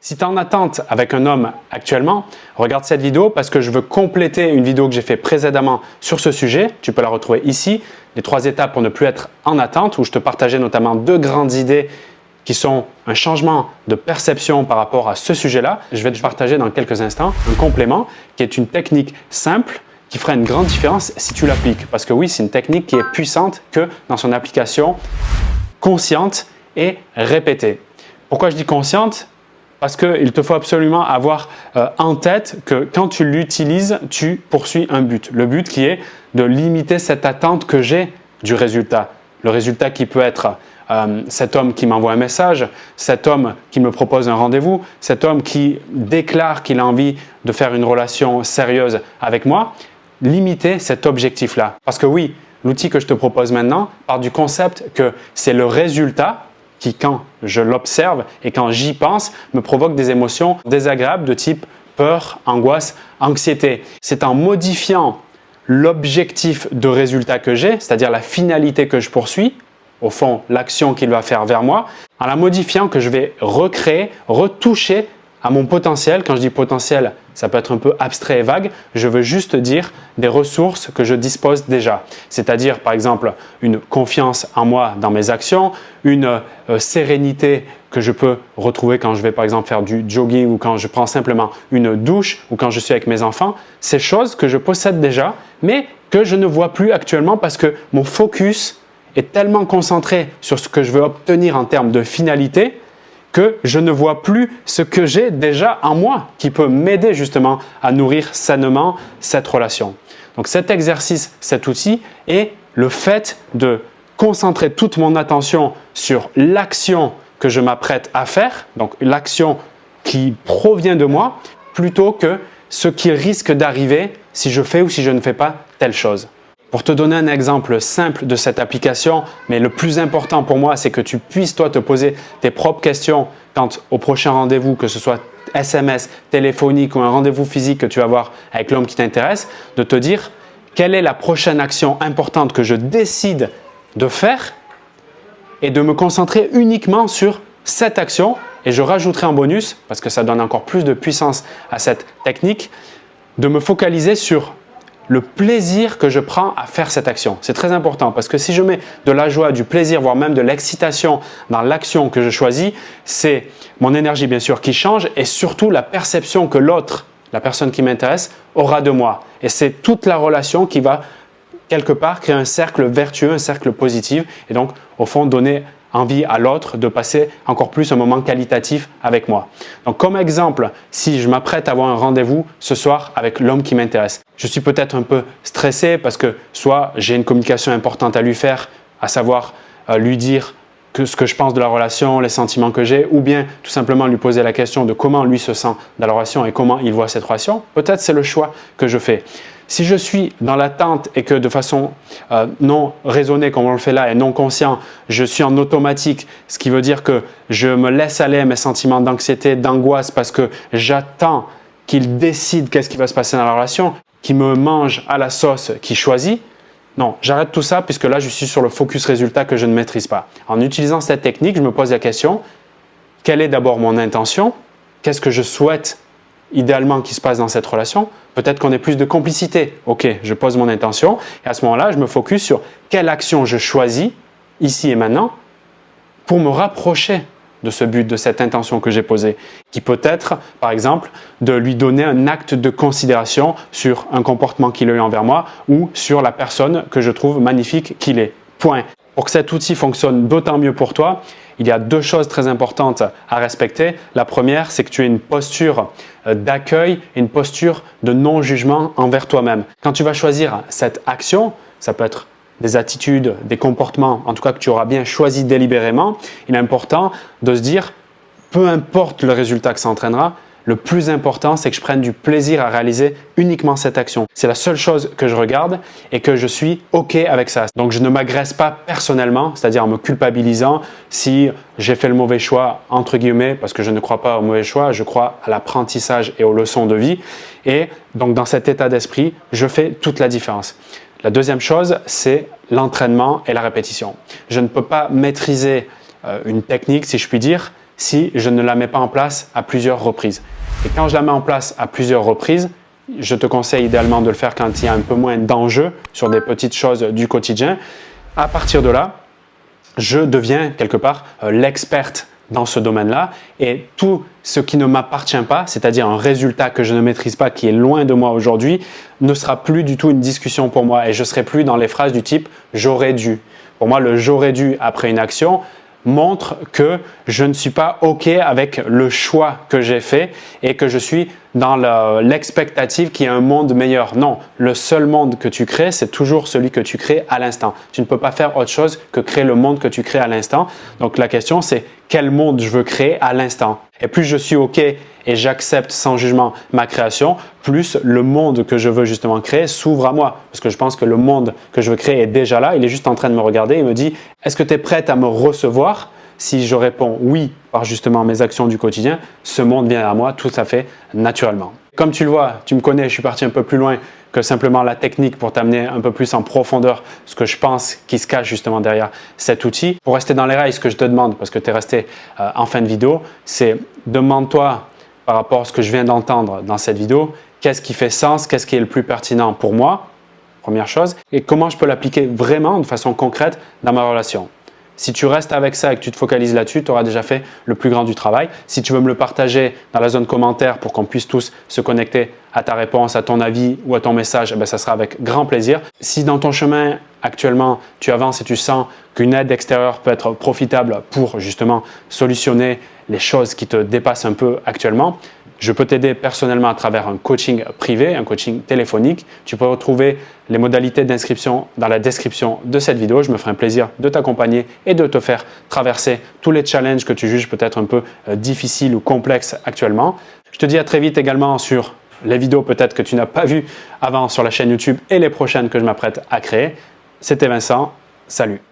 Si tu es en attente avec un homme actuellement, regarde cette vidéo parce que je veux compléter une vidéo que j'ai fait précédemment sur ce sujet. Tu peux la retrouver ici, les 3 étapes pour ne plus être en attente, où je te partageais notamment 2 grandes idées qui sont un changement de perception par rapport à ce sujet-là. Je vais te partager dans quelques instants un complément qui est une technique simple qui fera une grande différence si tu l'appliques. Parce que oui, c'est une technique qui est puissante que dans son application consciente et répétée. Pourquoi je dis consciente ? Parce qu'il te faut absolument avoir en tête que quand tu l'utilises, tu poursuis un but. Le but qui est de limiter cette attente que j'ai du résultat. Le résultat qui peut être cet homme qui m'envoie un message, cet homme qui me propose un rendez-vous, cet homme qui déclare qu'il a envie de faire une relation sérieuse avec moi. Limiter cet objectif-là. Parce que oui, l'outil que je te propose maintenant part du concept que c'est le résultat qui, quand je l'observe et quand j'y pense, me provoque des émotions désagréables de type peur, angoisse, anxiété. C'est en modifiant l'objectif de résultat que j'ai, c'est-à-dire la finalité que je poursuis, au fond l'action qu'il va faire vers moi, en la modifiant que je vais recréer, retoucher à mon potentiel. Quand je dis potentiel, ça peut être un peu abstrait et vague. Je veux juste dire des ressources que je dispose déjà. C'est-à-dire, par exemple, une confiance en moi dans mes actions, une sérénité que je peux retrouver quand je vais, par exemple, faire du jogging ou quand je prends simplement une douche ou quand je suis avec mes enfants. Ces choses que je possède déjà, mais que je ne vois plus actuellement parce que mon focus est tellement concentré sur ce que je veux obtenir en termes de finalité que je ne vois plus ce que j'ai déjà en moi qui peut m'aider justement à nourrir sainement cette relation. Donc cet exercice, cet outil est le fait de concentrer toute mon attention sur l'action que je m'apprête à faire, donc l'action qui provient de moi, plutôt que ce qui risque d'arriver si je fais ou si je ne fais pas telle chose. Pour te donner un exemple simple de cette application, mais le plus important pour moi, c'est que tu puisses toi te poser tes propres questions quand au prochain rendez-vous, que ce soit SMS, téléphonique ou un rendez-vous physique que tu vas avoir avec l'homme qui t'intéresse, de te dire quelle est la prochaine action importante que je décide de faire et de me concentrer uniquement sur cette action. Et je rajouterai en bonus, parce que ça donne encore plus de puissance à cette technique, de me focaliser sur le plaisir que je prends à faire cette action. C'est très important parce que si je mets de la joie, du plaisir, voire même de l'excitation dans l'action que je choisis, c'est mon énergie bien sûr qui change et surtout la perception que l'autre, la personne qui m'intéresse, aura de moi. Et c'est toute la relation qui va quelque part créer un cercle vertueux, un cercle positif et donc au fond donner envie à l'autre de passer encore plus un moment qualitatif avec moi. Donc comme exemple, si je m'apprête à avoir un rendez-vous ce soir avec l'homme qui m'intéresse, je suis peut-être un peu stressé parce que soit j'ai une communication importante à lui faire, à savoir lui dire ce que je pense de la relation, les sentiments que j'ai, ou bien tout simplement lui poser la question de comment lui se sent dans la relation et comment il voit cette relation. Peut-être c'est le choix que je fais. Si je suis dans l'attente et que de façon non raisonnée comme on le fait là et non conscient, je suis en automatique, ce qui veut dire que je me laisse aller à mes sentiments d'anxiété, d'angoisse parce que j'attends qu'il décide qu'est-ce qui va se passer dans la relation, qu'il me mange à la sauce qu'il choisit. Non, j'arrête tout ça puisque là je suis sur le focus résultat que je ne maîtrise pas. En utilisant cette technique, je me pose la question, quelle est d'abord mon intention? Qu'est-ce que je souhaite idéalement qui se passe dans cette relation? Peut-être qu'on ait plus de complicité. Ok, je pose mon intention et à ce moment-là, je me focus sur quelle action je choisis ici et maintenant pour me rapprocher de ce but, de cette intention que j'ai posée, qui peut être, par exemple, de lui donner un acte de considération sur un comportement qu'il a eu envers moi ou sur la personne que je trouve magnifique qu'il est. Point. Pour que cet outil fonctionne d'autant mieux pour toi, il y a 2 choses très importantes à respecter. La première, c'est que tu aies une posture d'accueil et une posture de non-jugement envers toi-même. Quand tu vas choisir cette action, ça peut être des attitudes, des comportements, en tout cas que tu auras bien choisi délibérément, il est important de se dire, peu importe le résultat que ça entraînera, le plus important, c'est que je prenne du plaisir à réaliser uniquement cette action. C'est la seule chose que je regarde et que je suis OK avec ça. Donc, je ne m'agresse pas personnellement, c'est-à-dire en me culpabilisant si j'ai fait le mauvais choix, entre guillemets, parce que je ne crois pas au mauvais choix, je crois à l'apprentissage et aux leçons de vie. Et donc, dans cet état d'esprit, je fais toute la différence. La deuxième chose, c'est l'entraînement et la répétition. Je ne peux pas maîtriser une technique, si je puis dire, si je ne la mets pas en place à plusieurs reprises. Et quand je la mets en place à plusieurs reprises, je te conseille idéalement de le faire quand il y a un peu moins d'enjeux sur des petites choses du quotidien. À partir de là, je deviens quelque part l'experte dans ce domaine-là et tout ce qui ne m'appartient pas, c'est-à-dire un résultat que je ne maîtrise pas, qui est loin de moi aujourd'hui, ne sera plus du tout une discussion pour moi et je ne serai plus dans les phrases du type « j'aurais dû ». Pour moi, le « j'aurais dû » après une action montre que je ne suis pas OK avec le choix que j'ai fait et que je suis dans l'expectative qu'il y ait un monde meilleur. Non, le seul monde que tu crées, c'est toujours celui que tu crées à l'instant. Tu ne peux pas faire autre chose que créer le monde que tu crées à l'instant. Donc la question, c'est quel monde je veux créer à l'instant. Et plus je suis OK et j'accepte sans jugement ma création, plus le monde que je veux justement créer s'ouvre à moi. Parce que je pense que le monde que je veux créer est déjà là. Il est juste en train de me regarder et me dit « Est-ce que tu es prête à me recevoir ?» Si je réponds oui par justement mes actions du quotidien, ce monde vient à moi tout à fait naturellement. Comme tu le vois, tu me connais, je suis parti un peu plus loin que simplement la technique pour t'amener un peu plus en profondeur ce que je pense qui se cache justement derrière cet outil. Pour rester dans les rails, ce que je te demande, parce que tu es resté en fin de vidéo, c'est demande-toi par rapport à ce que je viens d'entendre dans cette vidéo, qu'est-ce qui fait sens, qu'est-ce qui est le plus pertinent pour moi, première chose, et comment je peux l'appliquer vraiment de façon concrète dans ma relation. Si tu restes avec ça et que tu te focalises là-dessus, tu auras déjà fait le plus grand du travail. Si tu veux me le partager dans la zone commentaire pour qu'on puisse tous se connecter à ta réponse, à ton avis ou à ton message, ça sera avec grand plaisir. Si dans ton chemin actuellement, tu avances et tu sens qu'une aide extérieure peut être profitable pour justement solutionner les choses qui te dépassent un peu actuellement, je peux t'aider personnellement à travers un coaching privé, un coaching téléphonique. Tu peux retrouver les modalités d'inscription dans la description de cette vidéo. Je me ferai un plaisir de t'accompagner et de te faire traverser tous les challenges que tu juges peut-être un peu difficiles ou complexes actuellement. Je te dis à très vite également sur les vidéos peut-être que tu n'as pas vues avant sur la chaîne YouTube et les prochaines que je m'apprête à créer. C'était Vincent. Salut!